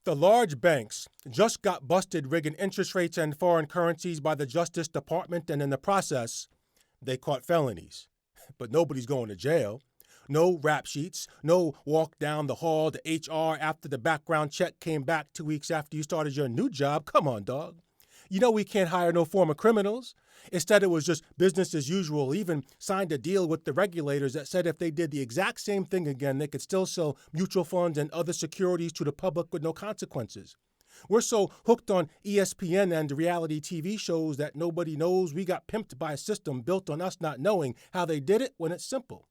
The large banks just got busted rigging interest rates and foreign currencies by the Justice Department, and in the process, they caught felonies. But nobody's going to jail. No rap sheets, no walk down the hall to HR after the background check came back 2 weeks after you started your new job. Come on, dog. You know we can't hire no former criminals. Instead, it was just business as usual. Even signed a deal with the regulators that said if they did the exact same thing again, they could still sell mutual funds and other securities to the public with no consequences. We're so hooked on ESPN and reality TV shows that nobody knows we got pimped by a system built on us not knowing how they did it when it's simple.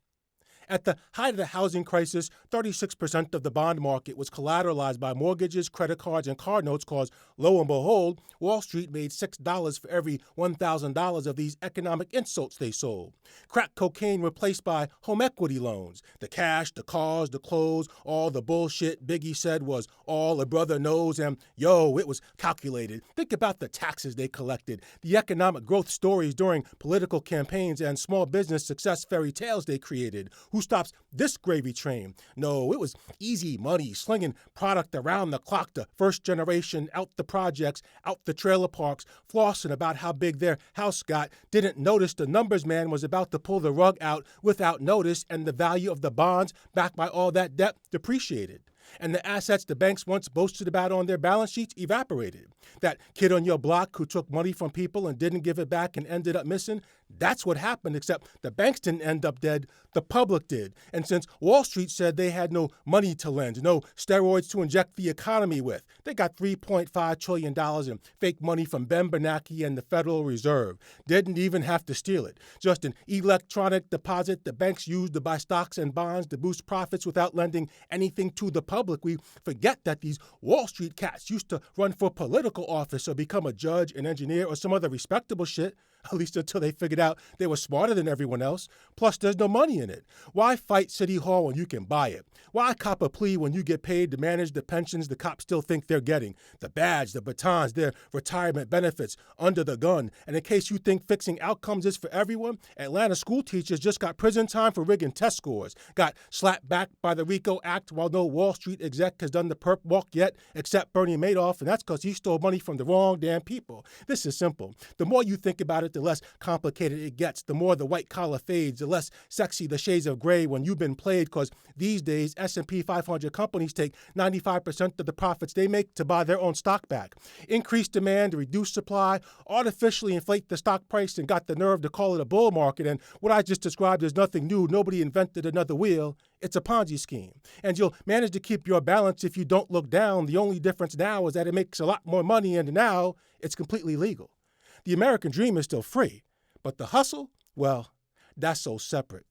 At the height of the housing crisis, 36% of the bond market was collateralized by mortgages, credit cards, and car notes because, lo and behold, Wall Street made $6 for every $1,000 of these economic insults they sold. Crack cocaine replaced by home equity loans. The cash, the cars, the clothes, all the bullshit Biggie said was all a brother knows, and yo, it was calculated. Think about the taxes they collected, the economic growth stories during political campaigns, and small business success fairy tales they created. Who stops this gravy train? No, it was easy money, slinging product around the clock to first generation, out the projects, out the trailer parks, flossing about how big their house got, didn't notice the numbers man was about to pull the rug out without notice, and the value of the bonds backed by all that debt depreciated. And the assets the banks once boasted about on their balance sheets evaporated. That kid on your block who took money from people and didn't give it back and ended up missing, that's what happened, except the banks didn't end up dead, the public did. And since Wall Street said they had no money to lend, no steroids to inject the economy with, they got $3.5 trillion in fake money from Ben Bernanke and the Federal Reserve. Didn't even have to steal it. Just an electronic deposit the banks used to buy stocks and bonds to boost profits without lending anything to the public. We forget that these Wall Street cats used to run for political office or become a judge, an engineer, or some other respectable shit, at least until they figured out they were smarter than everyone else. Plus, there's no money in it. Why fight City Hall when you can buy it? Why cop a plea when you get paid to manage the pensions the cops still think they're getting? The badge, the batons, their retirement benefits under the gun. And in case you think fixing outcomes is for everyone, Atlanta school teachers just got prison time for rigging test scores, got slapped back by the RICO Act while no Wall Street exec has done the perp walk yet, except Bernie Madoff, and that's because he stole money from the wrong damn people. This is simple. The more you think about it, the less complicated it gets. The more the white collar fades, the less sexy the shades of gray when you've been played, because these days S&P 500 companies take 95% of the profits they make to buy their own stock back. Increase demand, reduce supply, artificially inflate the stock price, and got the nerve to call it a bull market. And what I just described is nothing new. Nobody invented another wheel. It's a Ponzi scheme. And you'll manage to keep your balance if you don't look down. The only difference now is that it makes a lot more money, and now it's completely legal. The American dream is still free, but the hustle, well, that's so separate.